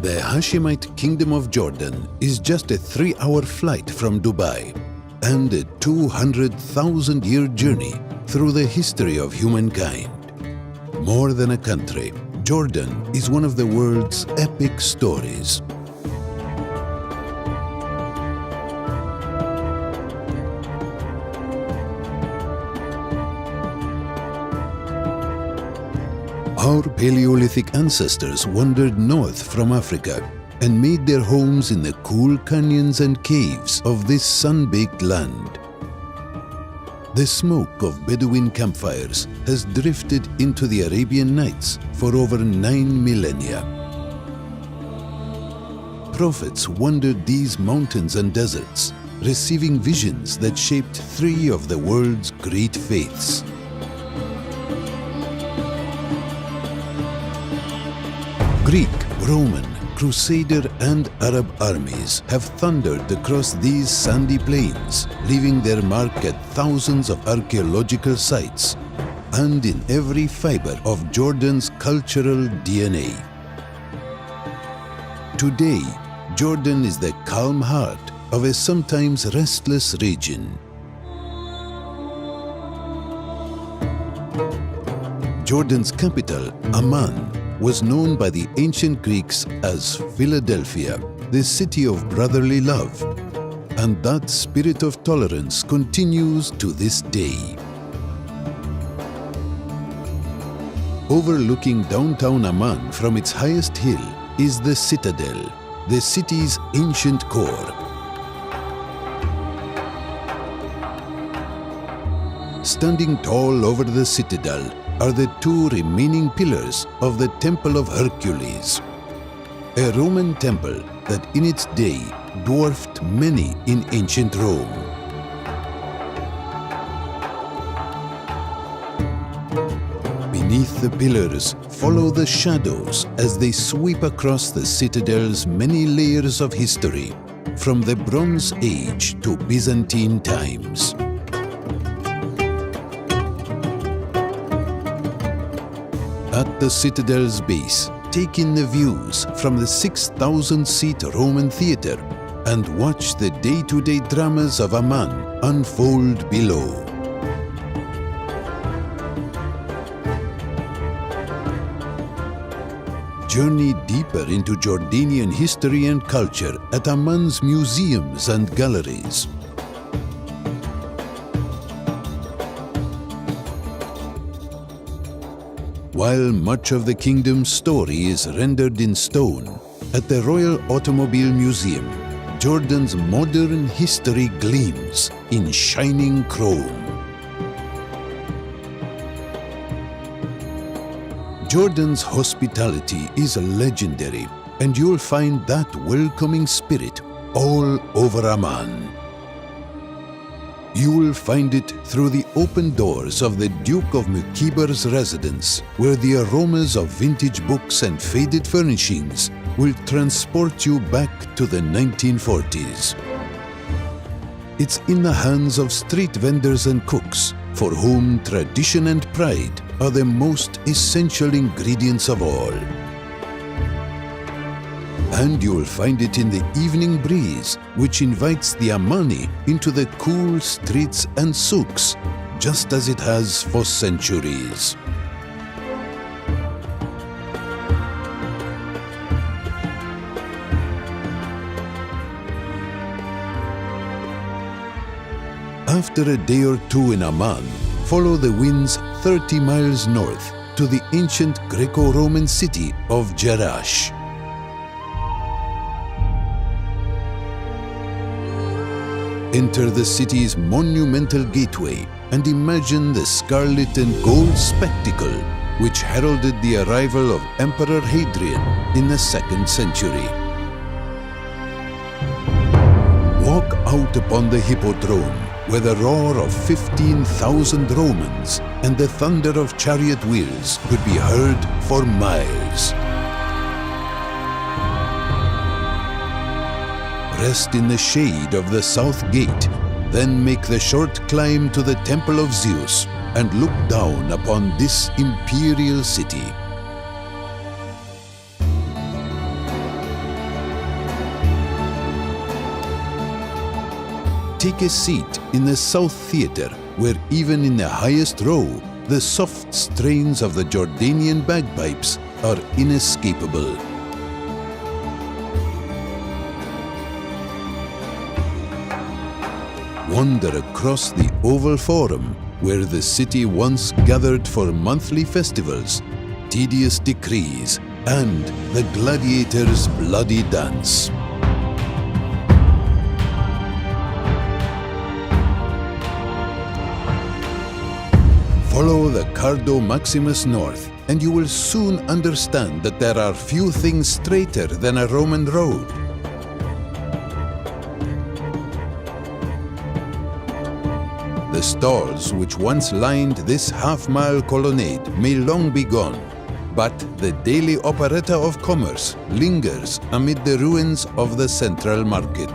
The Hashemite Kingdom of Jordan is just a 3-hour flight from Dubai and a 200,000-year journey through the history of humankind. More than a country, Jordan is one of the world's epic stories. Our Paleolithic ancestors wandered north from Africa and made their homes in the cool canyons and caves of this sun-baked land. The smoke of Bedouin campfires has drifted into the Arabian Nights for over 9 millennia. Prophets wandered these mountains and deserts, receiving visions that shaped 3 of the world's great faiths. Greek, Roman, Crusader and Arab armies have thundered across these sandy plains, leaving their mark at thousands of archaeological sites and in every fiber of Jordan's cultural DNA. Today, Jordan is the calm heart of a sometimes restless region. Jordan's capital, Amman, was known by the ancient Greeks as Philadelphia, the city of brotherly love, and that spirit of tolerance continues to this day. Overlooking downtown Amman from its highest hill is the citadel, the city's ancient core. Standing tall over the citadel are the 2 remaining pillars of the Temple of Hercules, a Roman temple that in its day dwarfed many in ancient Rome. Beneath the pillars follow the shadows as they sweep across the citadel's many layers of history, from the Bronze Age to Byzantine times. At the citadel's base, take in the views from the 6,000-seat Roman theatre and watch the day-to-day dramas of Amman unfold below. Journey deeper into Jordanian history and culture at Amman's museums and galleries. While much of the kingdom's story is rendered in stone, at the Royal Automobile Museum, Jordan's modern history gleams in shining chrome. Jordan's hospitality is legendary, and you'll find that welcoming spirit all over Amman. You will find it through the open doors of the Duke of Mukibar's residence, where the aromas of vintage books and faded furnishings will transport you back to the 1940s. It's in the hands of street vendors and cooks, for whom tradition and pride are the most essential ingredients of all. And you'll find it in the evening breeze, which invites the Ammani into the cool streets and souks, just as it has for centuries. After a day or 2 in Amman, follow the winds 30 miles north to the ancient Greco-Roman city of Jerash. Enter the city's monumental gateway and imagine the scarlet and gold spectacle which heralded the arrival of Emperor Hadrian in the 2nd century. Walk out upon the hippodrome, where the roar of 15,000 Romans and the thunder of chariot wheels could be heard for miles. Rest in the shade of the south gate, then make the short climb to the Temple of Zeus and look down upon this imperial city. take a seat in the South Theatre, where even in the highest row, the soft strains of the Jordanian bagpipes are inescapable. Wander across the Oval Forum, where the city once gathered for monthly festivals, tedious decrees, and the gladiators' bloody dance. Follow the Cardo Maximus north, and you will soon understand that there are few things straighter than a Roman road. The stalls which once lined this half-mile colonnade may long be gone, but the daily operetta of commerce lingers amid the ruins of the central market.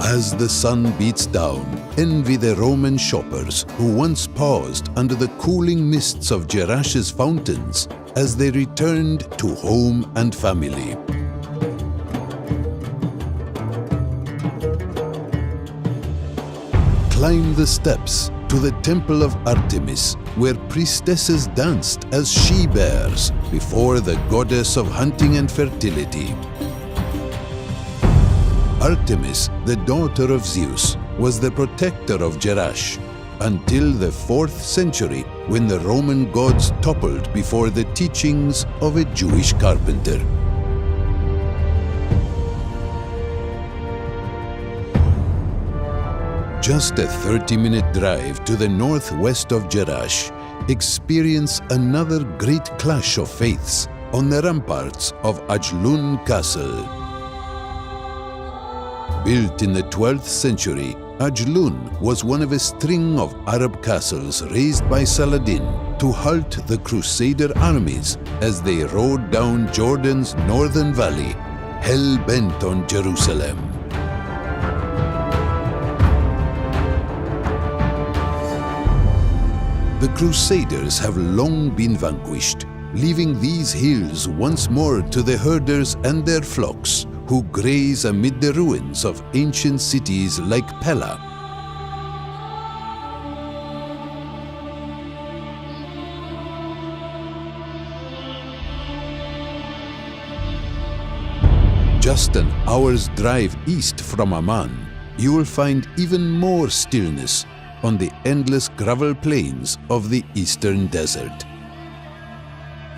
As the sun beats down, envy the Roman shoppers who once paused under the cooling mists of Jerash's fountains as they returned to home and family. Climb the steps to the temple of Artemis, where priestesses danced as she-bears before the goddess of hunting and fertility. Artemis, the daughter of Zeus, was the protector of Jerash until the 4th century, when the Roman gods toppled before the teachings of a Jewish carpenter. Just a 30-minute drive to the northwest of Jerash, experience another great clash of faiths on the ramparts of Ajlun Castle. Built in the 12th century, Ajlun was one of a string of Arab castles raised by Saladin to halt the Crusader armies as they rode down Jordan's northern valley, hell-bent on Jerusalem. The Crusaders have long been vanquished, leaving these hills once more to the herders and their flocks, who graze amid the ruins of ancient cities like Pella. Just an hour's drive east from Amman, you will find even more stillness on the endless gravel plains of the eastern desert.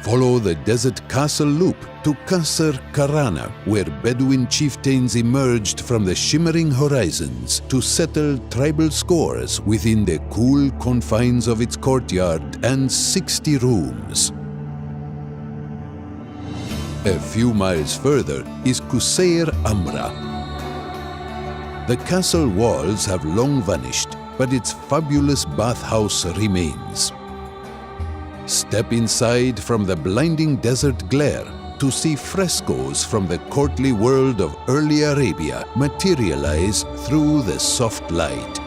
Follow the desert castle loop to Qasr Karana, where Bedouin chieftains emerged from the shimmering horizons to settle tribal scores within the cool confines of its courtyard and 60 rooms. A few miles further is Qusayr Amra. The castle walls have long vanished, but its fabulous bathhouse remains. Step inside from the blinding desert glare to see frescoes from the courtly world of early Arabia materialize through the soft light.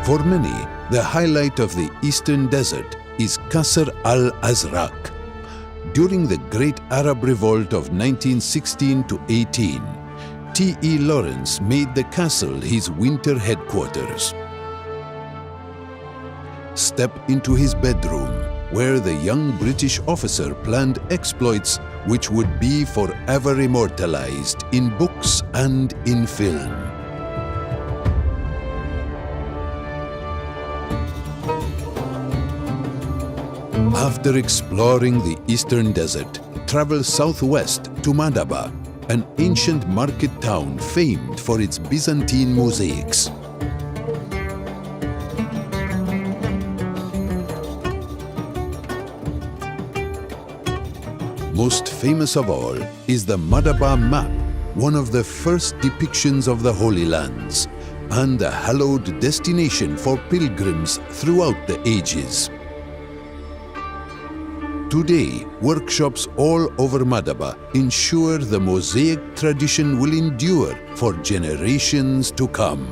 For many, the highlight of the eastern desert is Qasr al-Azraq. During the Great Arab Revolt of 1916 to 18, T.E. Lawrence made the castle his winter headquarters. Step into his bedroom, where the young British officer planned exploits which would be forever immortalized in books and in film. After exploring the eastern desert, travel southwest to Madaba, an ancient market town famed for its Byzantine mosaics. Most famous of all is the Madaba map, one of the first depictions of the Holy Lands, and a hallowed destination for pilgrims throughout the ages. Today, workshops all over Madaba ensure the mosaic tradition will endure for generations to come.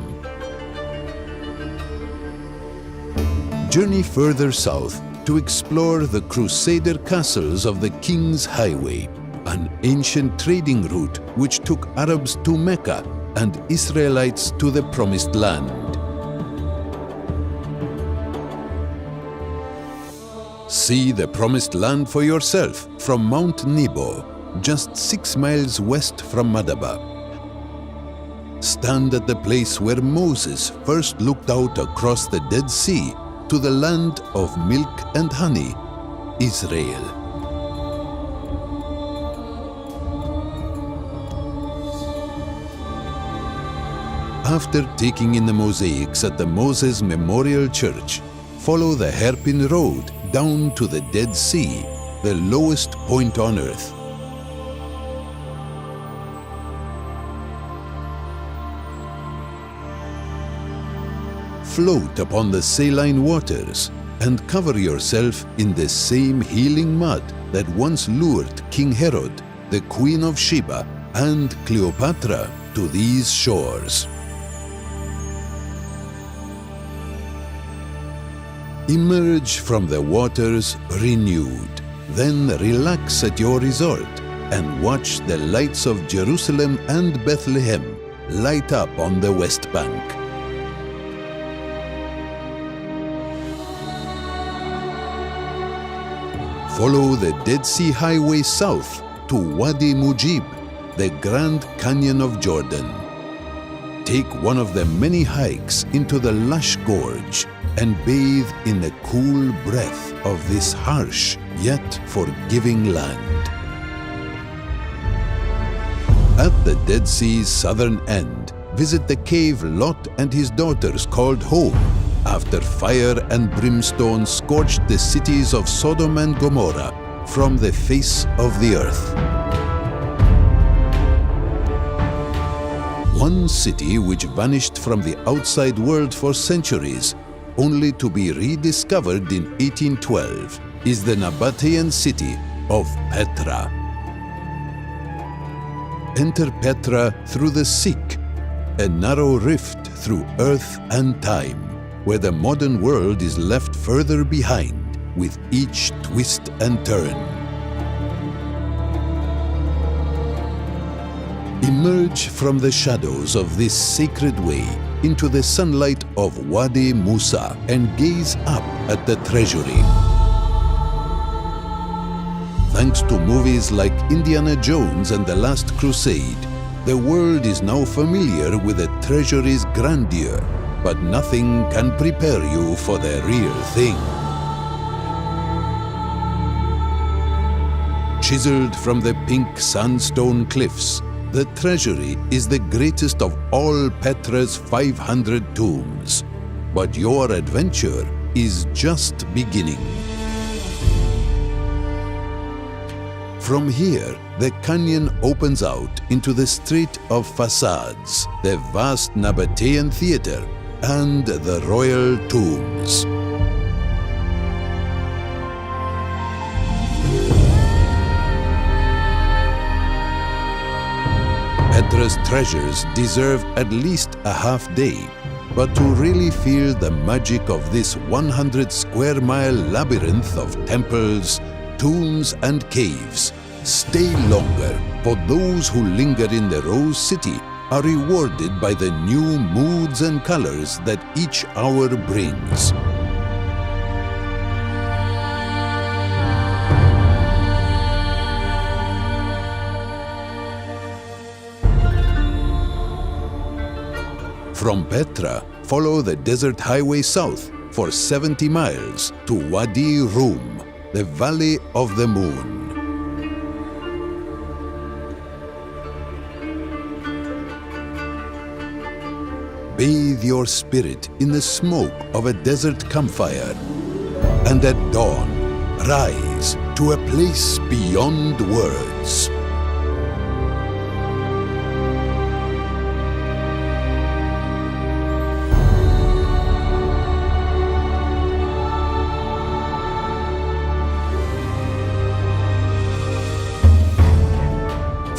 Journey further south to explore the Crusader castles of the King's Highway, an ancient trading route which took Arabs to Mecca and Israelites to the Promised Land. See the Promised Land for yourself from Mount Nebo, just 6 miles west from Madaba. Stand at the place where Moses first looked out across the Dead Sea to the land of milk and honey, Israel. After taking in the mosaics at the Moses Memorial Church, follow the hairpin road down to the Dead Sea, the lowest point on earth. Float upon the saline waters and cover yourself in the same healing mud that once lured King Herod, the Queen of Sheba, and Cleopatra to these shores. Emerge from the waters renewed, then relax at your resort and watch the lights of Jerusalem and Bethlehem light up on the West Bank. Follow the Dead Sea Highway south to Wadi Mujib, the Grand Canyon of Jordan. Take one of the many hikes into the lush gorge and bathe in the cool breath of this harsh yet forgiving land. At the Dead Sea's southern end, visit the cave Lot and his daughters called home, after fire and brimstone scorched the cities of Sodom and Gomorrah from the face of the earth. One city which vanished from the outside world for centuries, only to be rediscovered in 1812, is the Nabatean city of Petra. Enter Petra through the Sikh, a narrow rift through earth and time, where the modern world is left further behind with each twist and turn. Emerge from the shadows of this sacred way into the sunlight of Wadi Musa and gaze up at the treasury. Thanks to movies like Indiana Jones and The Last Crusade, the world is now familiar with the treasury's grandeur, but nothing can prepare you for the real thing. Chiseled from the pink sandstone cliffs, the treasury is the greatest of all Petra's 500 tombs. But your adventure is just beginning. From here, the canyon opens out into the Strait of Facades, the vast Nabatean theater, and the royal tombs. Petra's treasures deserve at least a half day, but to really feel the magic of this 100-square-mile labyrinth of temples, tombs, and caves, stay longer, for those who linger in the Rose City are rewarded by the new moods and colors that each hour brings. From Petra, follow the desert highway south for 70 miles to Wadi Rum, the Valley of the Moon. Bathe your spirit in the smoke of a desert campfire, and at dawn, rise to a place beyond words.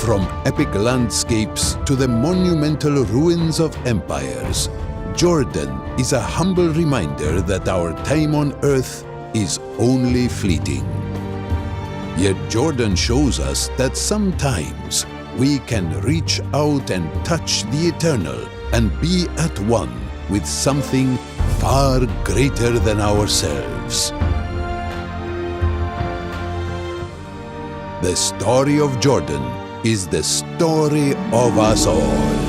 From epic landscapes to the monumental ruins of empires, Jordan is a humble reminder that our time on earth is only fleeting. Yet Jordan shows us that sometimes we can reach out and touch the eternal and be at one with something far greater than ourselves. The story of Jordan is the story of us all.